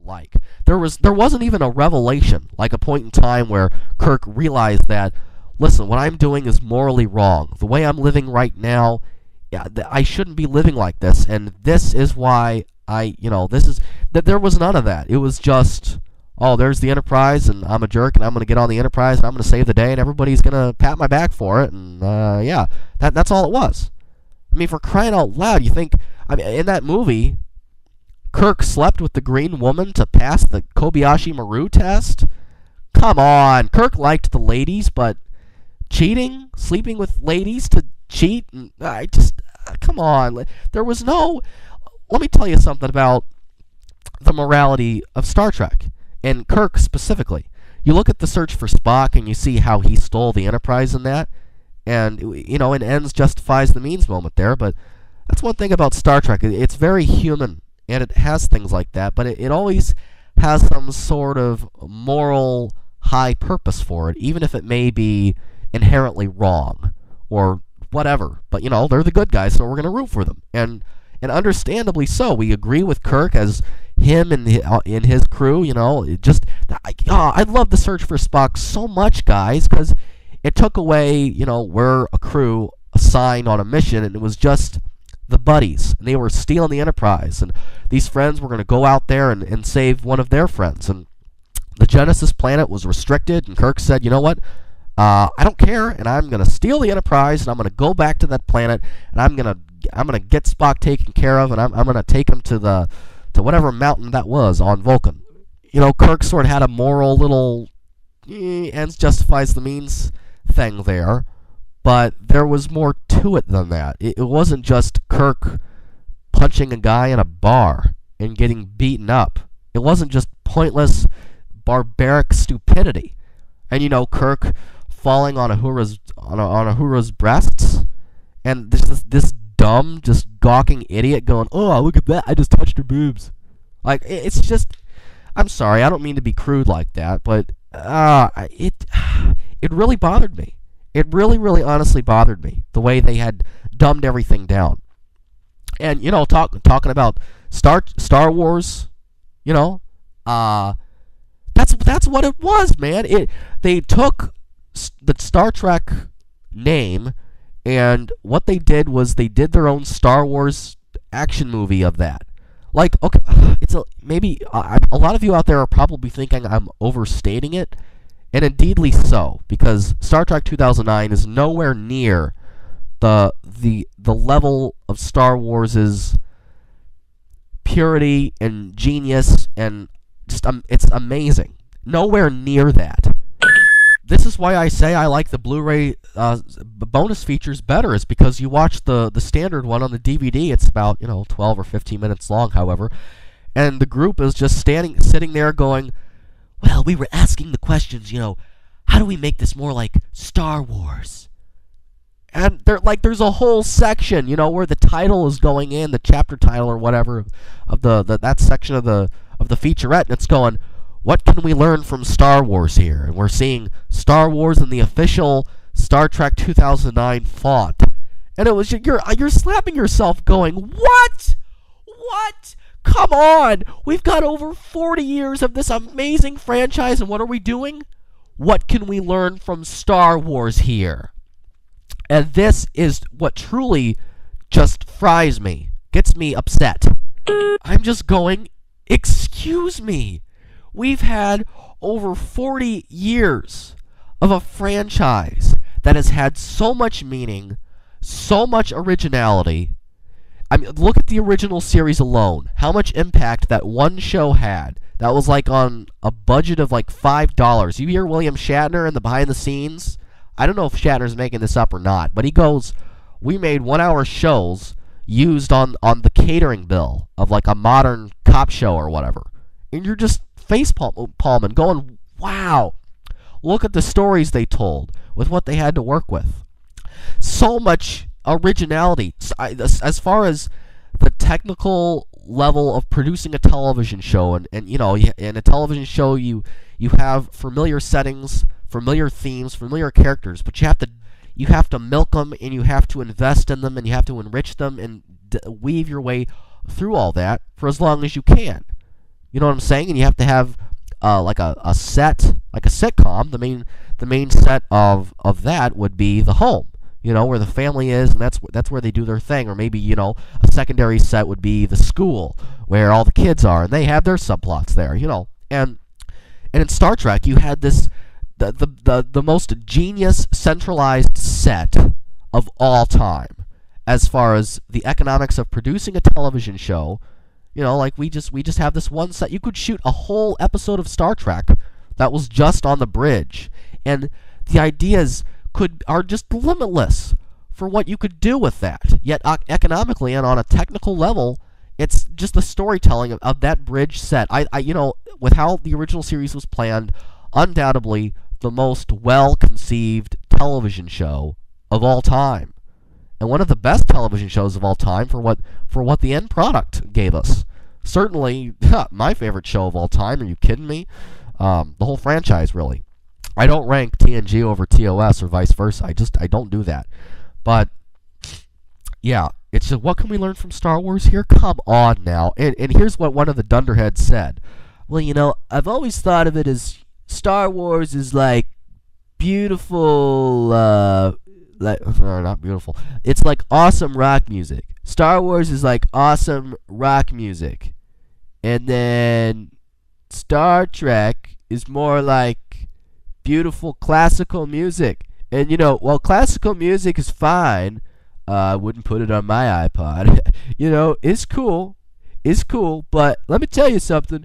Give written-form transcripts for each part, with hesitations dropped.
like. There wasn't even a revelation, like a point in time where Kirk realized that, listen, what I'm doing is morally wrong. The way I'm living right now, I shouldn't be living like this, and this is why there was none of that. It was just, oh, there's the Enterprise, and I'm a jerk, and I'm going to get on the Enterprise, and I'm going to save the day, and everybody's going to pat my back for it, and that's all it was. I mean, for crying out loud, you think, in that movie, Kirk slept with the green woman to pass the Kobayashi Maru test? Come on, Kirk liked the ladies, but cheating? Sleeping with ladies to cheat? Come on. There was no... Let me tell you something about the morality of Star Trek, and Kirk specifically. You look at the search for Spock, and you see how he stole the Enterprise in that, and, an ends justifies the means moment there, but that's one thing about Star Trek. It's very human, and it has things like that, but it always has some sort of moral high purpose for it, even if it may be inherently wrong, or whatever. But, they're the good guys, so we're going to root for them. And understandably so. We agree with Kirk as him and in his crew, I love the search for Spock so much, guys, because it took away, we're a crew assigned on a mission, and it was just the buddies, and they were stealing the Enterprise, and these friends were going to go out there and save one of their friends, and the Genesis planet was restricted, and Kirk said, you know what, I don't care, and I'm going to steal the Enterprise, and I'm going to go back to that planet, and I'm going to get Spock taken care of, and I'm going to take him to whatever mountain that was on Vulcan. Kirk sort of had a moral little ends justifies the means thing there, but there was more to it than that. It wasn't just Kirk punching a guy in a bar and getting beaten up. It wasn't just pointless, barbaric stupidity. And Kirk falling on Uhura's breasts, and this dumb, just gawking idiot going, oh, look at that, I just touched her boobs. Like, it's just, I'm sorry, I don't mean to be crude like that, but it really bothered me. It really, really honestly bothered me, the way they had dumbed everything down. And, talking about Star Wars, that's what it was, man. They took the Star Trek name, and what they did was they did their own Star Wars action movie of that. Like, okay, maybe a lot of you out there are probably thinking I'm overstating it, and indeedly so, because Star Trek 2009 is nowhere near the level of Star Wars's purity and genius, and just it's amazing. Nowhere near that. This is why I say I like the Blu-ray bonus features better, is because you watch the standard one on the DVD. It's about 12 or 15 minutes long, however, and the group is just sitting there going, well, we were asking the questions, how do we make this more like Star Wars? And there's a whole section, where the title is going in, the chapter title or whatever of that section of the featurette, and it's going, what can we learn from Star Wars here? And we're seeing Star Wars in the official Star Trek 2009 font. And it was you're slapping yourself going, what? What? Come on! We've got over 40 years of this amazing franchise, and what are we doing? What can we learn from Star Wars here? And this is what truly just fries me, gets me upset. I'm just going, excuse me. We've had over 40 years of a franchise that has had so much meaning, so much originality. I mean, look at the original series alone. How much impact that one show had. That was like on a budget of like $5. You hear William Shatner in the behind the scenes? I don't know if Shatner's making this up or not, but he goes, we made 1 hour shows used on the catering bill of like a modern cop show or whatever. And you're just face-palming, going, wow, look at the stories they told with what they had to work with. So much originality. As far as the technical level of producing a television show, and in a television show you have familiar settings, familiar themes, familiar characters, but you have to milk them, and you have to invest in them, and you have to enrich them, and weave your way through all that for as long as you can. You know what I'm saying? And you have to have like a set, like a sitcom. The main set of that would be the home, where the family is, and that's where they do their thing. Or maybe, a secondary set would be the school where all the kids are, and they have their subplots there, And in Star Trek, you had this the most genius centralized set of all time as far as the economics of producing a television show. Like we just have this one set. You could shoot a whole episode of Star Trek that was just on the bridge, and the ideas are just limitless for what you could do with that. Yet economically and on a technical level, it's just the storytelling of that bridge set. With how the original series was planned, undoubtedly the most well-conceived television show of all time, and one of the best television shows of all time for what the end product gave us. Certainly, my favorite show of all time. Are you kidding me? The whole franchise, really. I don't rank TNG over TOS or vice versa. I don't do that. But yeah, it's just, what can we learn from Star Wars here? Come on now. And here's what one of the dunderheads said. Well, I've always thought of it as Star Wars is like beautiful, not beautiful. It's like awesome rock music. Star Wars is like awesome rock music. And then Star Trek is more like beautiful classical music. And, while classical music is fine, I wouldn't put it on my iPod. It's cool. It's cool. But let me tell you something.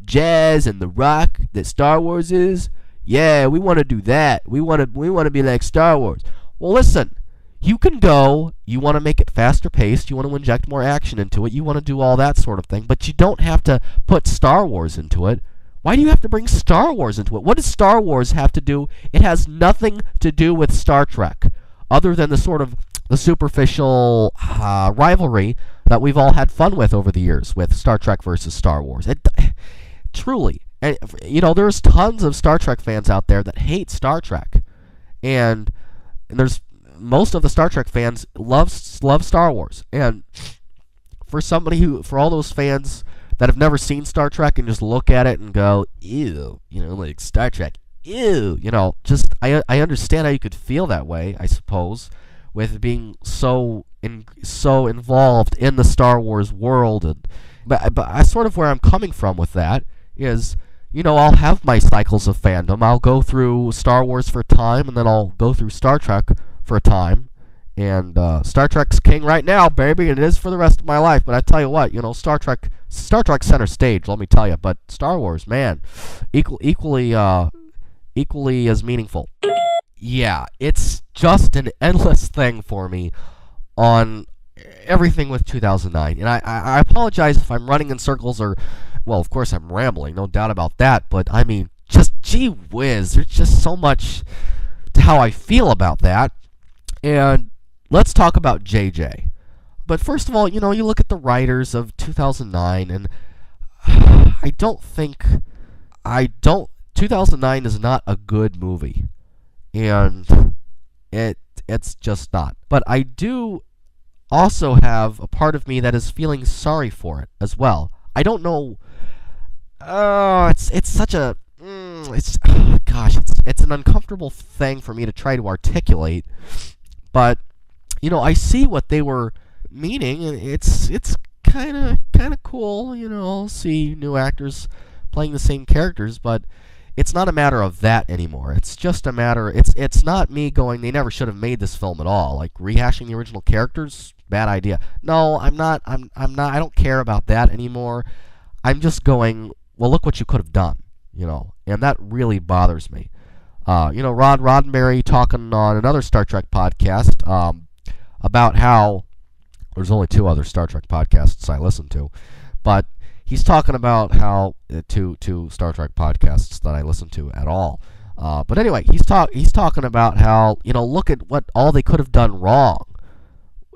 Jazz and the rock that Star Wars is, yeah, we want to do that. We want to be like Star Wars. Well, listen, you can go, you want to make it faster paced, you want to inject more action into it, you want to do all that sort of thing, but you don't have to put Star Wars into it. Why do you have to bring Star Wars into it? What does Star Wars have to do? It has nothing to do with Star Trek, other than the superficial rivalry that we've all had fun with over the years with Star Trek versus Star Wars. Truly. And, there's tons of Star Trek fans out there that hate Star Trek. And there's most of the Star Trek fans love Star Wars. And for all those fans that have never seen Star Trek and just look at it and go, ew, like Star Trek, ew, I understand how you could feel that way, I suppose, with being so involved in the Star Wars world. But I sort of where I'm coming from with that is, I'll have my cycles of fandom. I'll go through Star Wars for a time, and then I'll go through Star Trek for a time. And Star Trek's king right now, baby, and it is for the rest of my life. But I tell you what, Star Trek center stage, let me tell you. But Star Wars, man, equally as meaningful. Yeah, it's just an endless thing for me on everything with 2009. And I apologize if I'm running in circles or, well, of course I'm rambling, no doubt about that. But, I mean, just gee whiz, there's just so much to how I feel about that. And let's talk about JJ. But first of all, you look at the writers of 2009, and 2009 is not a good movie. And it's just not. But I do also have a part of me that is feeling sorry for it as well. I don't know. It's such a it's an uncomfortable thing for me to try to articulate. But I see what they were meaning, and it's kind of cool. See new actors playing the same characters, but it's not a matter of that anymore. It's just a matter. It's not me going, they never should have made this film at all. Like rehashing the original characters, bad idea. No, I'm not. I don't care about that anymore. I'm just going, well, look what you could have done. And that really bothers me. Rod Roddenberry talking on another Star Trek podcast about how there's only 2 other Star Trek podcasts I listen to, but he's talking about how two Star Trek podcasts that I listen to at all. But anyway, he's talking about how look at what all they could have done wrong,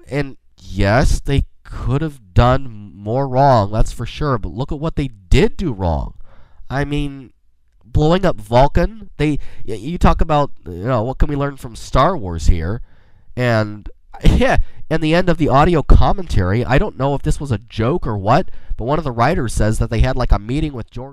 and yes, they could have done more wrong, that's for sure. But look at what they did do wrong. I mean, blowing up Vulcan. You talk about what can we learn from Star Wars here, and Yeah, and the end of the audio commentary, I don't know if this was a joke or what, but one of the writers says that they had like a meeting with George